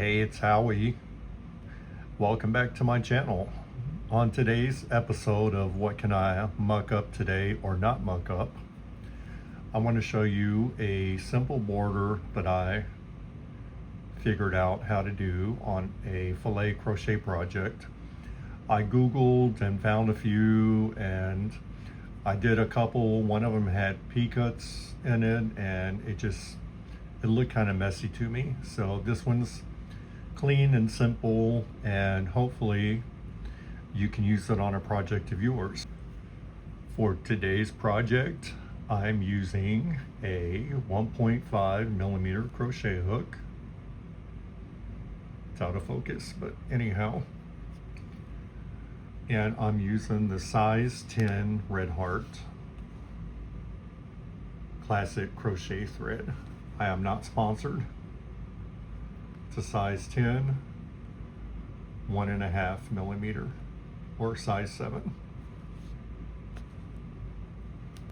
Hey, it's Howie. Welcome back to my channel. On today's episode of What Can I Muck Up Today or Not Muck Up, I want to show you a simple border that I figured out how to do on a filet crochet project. I googled and found a few, and I did a couple. One of them had P-cuts in it, and it looked kind of messy to me. So this one's clean and simple, and hopefully you can use it on a project of yours. For today's project, I'm using a 1.5 millimeter crochet hook. It's out of focus, but anyhow. And I'm using the size 10 Red Heart classic crochet thread. I am not sponsored. It's a size 10, 1.5 millimeter, or size 7.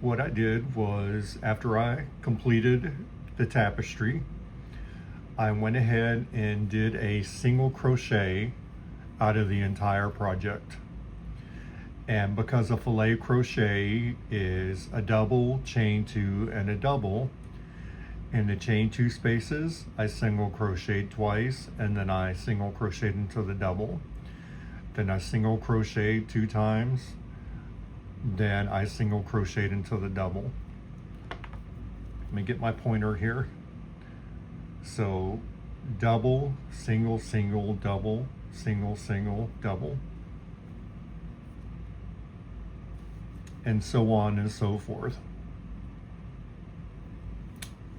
What I did was, after I completed the tapestry, I went ahead and did a single crochet out of the entire project. And because a filet crochet is a double, chain 2, and a double, in the chain 2 spaces, I single crocheted twice, and then I single crocheted into the double. Then I single crocheted 2 times. Then I single crocheted into the double. Let me get my pointer here. So double, single, single, double, single, single, double. And so on and so forth.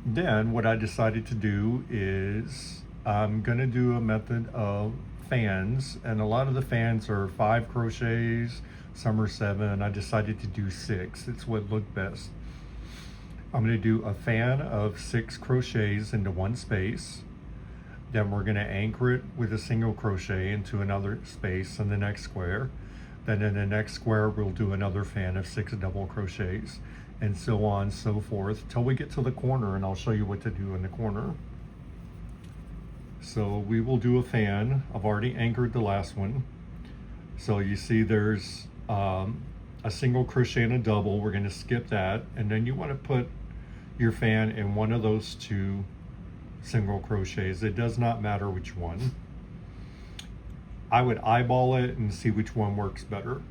Then what I decided to do is I'm going to do a method of fans, and a lot of the fans are 5 crochets, some are 7. I decided to do 6. It's what looked best. I'm going to do a fan of 6 crochets into one space. Then we're going to anchor it with a single crochet into another space in the next square. Then in the next square we'll do another fan of 6 double crochets, and so on and so forth till we get to the corner, and I'll show you what to do in the corner. So we will do a fan. I've already anchored the last one. So you see there's a single crochet and a double. We're going to skip that, and then you want to put your fan in one of those 2 single crochets. It does not matter which one. I would eyeball it and see which one works better.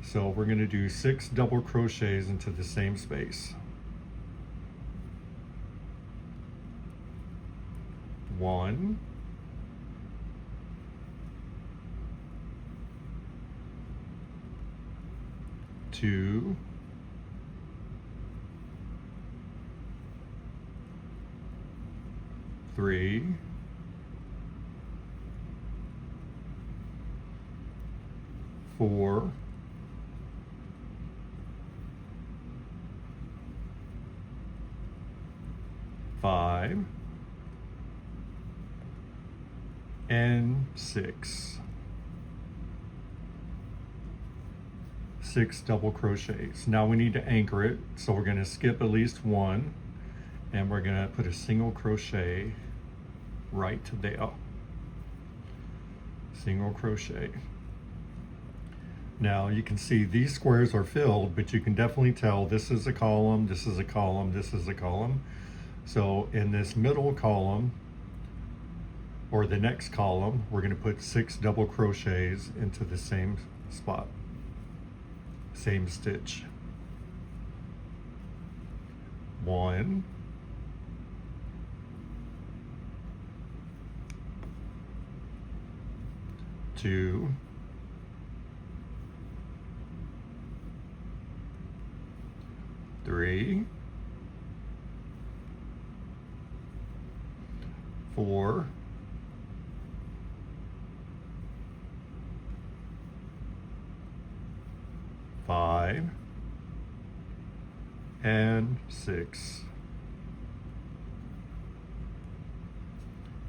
So we're going to do 6 double crochets into the same space. 1, 2, 3, 4, 5, and 6. 6 double crochets. Now we need to anchor it, so we're going to skip at least 1, and we're going to put a single crochet right there. Single crochet. Now you can see these squares are filled, but you can definitely tell this is a column, this is a column, this is a column. So in this middle column, or the next column, we're going to put 6 double crochets into the same spot, same stitch. 1, 2, 3, 4, 5, and 6.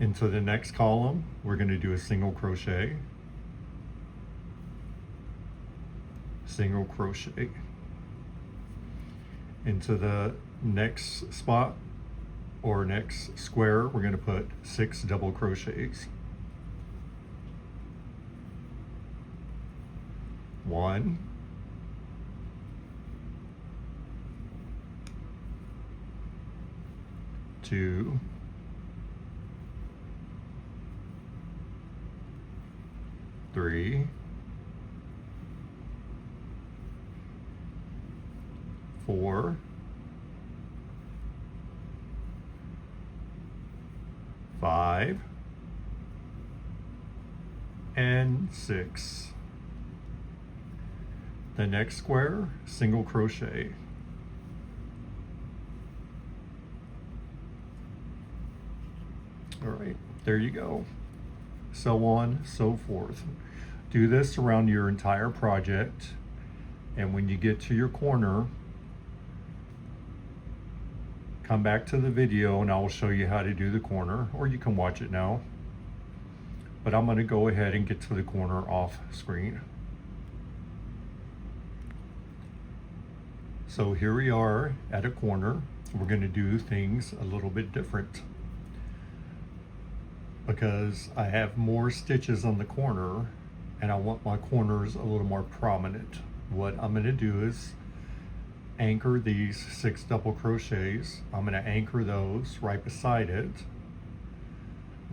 Into the next column, we're going to do a single crochet, single crochet. Into the next spot, or next square, we're going to put 6 double crochets. 1, 2, 3, 4, 5, and 6. The next square, single crochet. All right, there you go. So on, so forth. Do this around your entire project, and when you get to your corner, come back to the video and I will show you how to do the corner, or you can watch it now. But I'm going to go ahead and get to the corner off screen. So here we are at a corner. We're going to do things a little bit different because I have more stitches on the corner and I want my corners a little more prominent. What I'm going to do is anchor these 6 double crochets. I'm going to anchor those right beside it.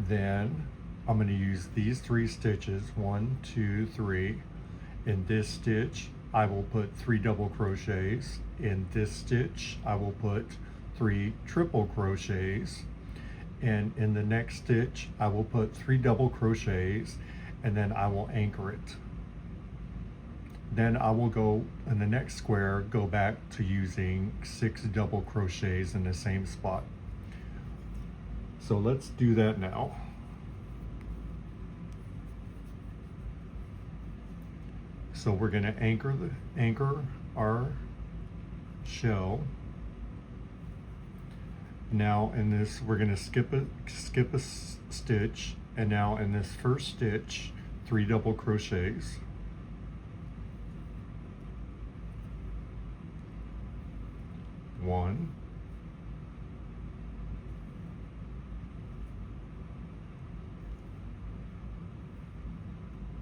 Then I'm going to use these 3 stitches, 1, 2, 3. In this stitch, I will put 3 double crochets. In this stitch, I will put 3 triple crochets. And in the next stitch, I will put 3 double crochets, and then I will anchor it. Then I will go in the next square, go back to using 6 double crochets in the same spot. So let's do that now. So we're going to anchor our shell. Now in this, we're going to skip a stitch, and now in this first stitch, 3 double crochets. 1,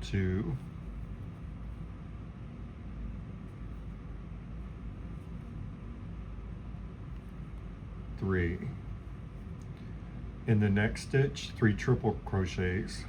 2, 3. In the next stitch, 3 triple crochets.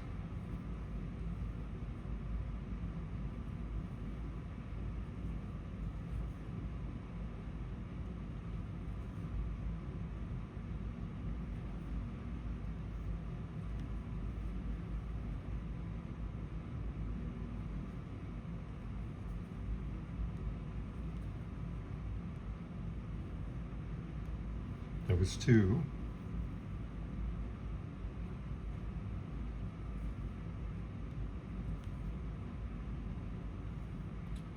2.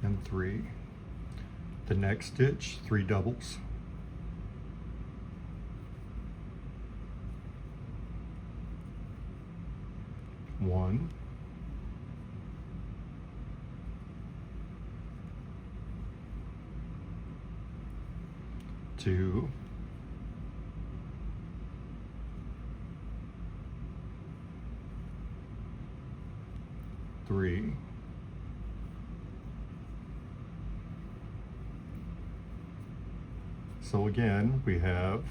And 3. The next stitch, 3 doubles. 1, 2, 3, 'So again, we have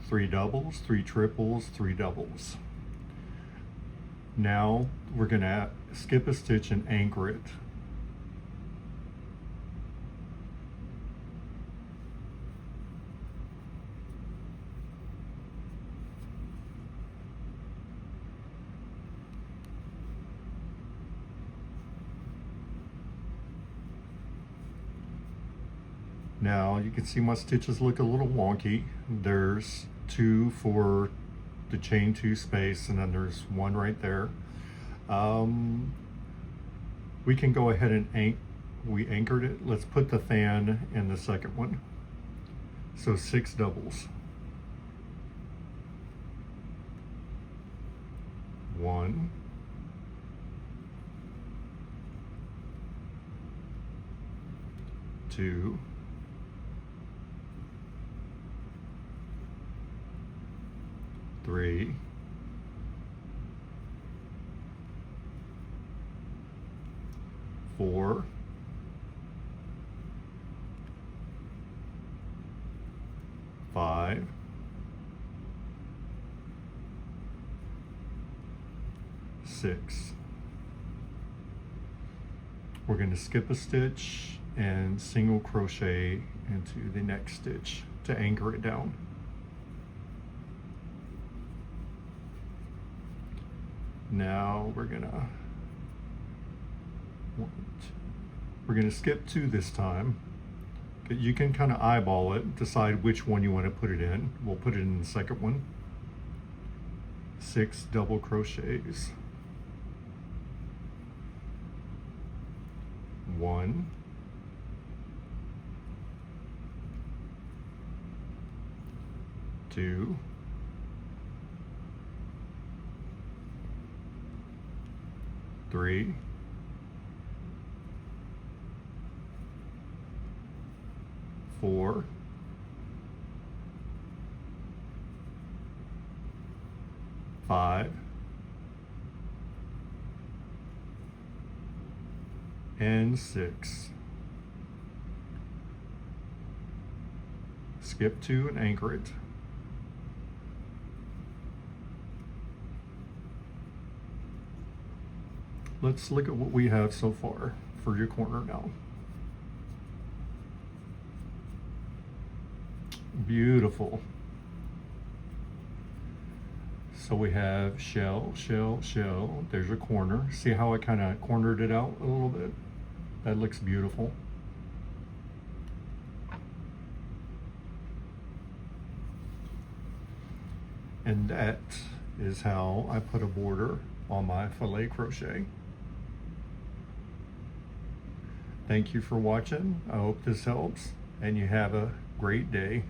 3 doubles, 3 triples, 3 doubles. Now we're going to skip a stitch and anchor it. Now you can see my stitches look a little wonky. There's 2 for the chain 2 space, and then there's 1 right there. We can go ahead and we anchored it. Let's put the fan in the second one. So 6 doubles. 1, 2, 3, 4, 5, 6. We're going to skip a stitch and single crochet into the next stitch to anchor it down. Now we're gonna skip 2 this time. You can kind of eyeball it, decide which one you want to put it in. We'll put it in the second one. 6 double crochets. 1, 2, 3, 4, 5, and 6. Skip 2 and anchor it. Let's look at what we have so far for your corner now. Beautiful. So we have shell, shell, shell. There's your corner. See how I kind of cornered it out a little bit? That looks beautiful. And that is how I put a border on my filet crochet. Thank you for watching. I hope this helps and you have a great day.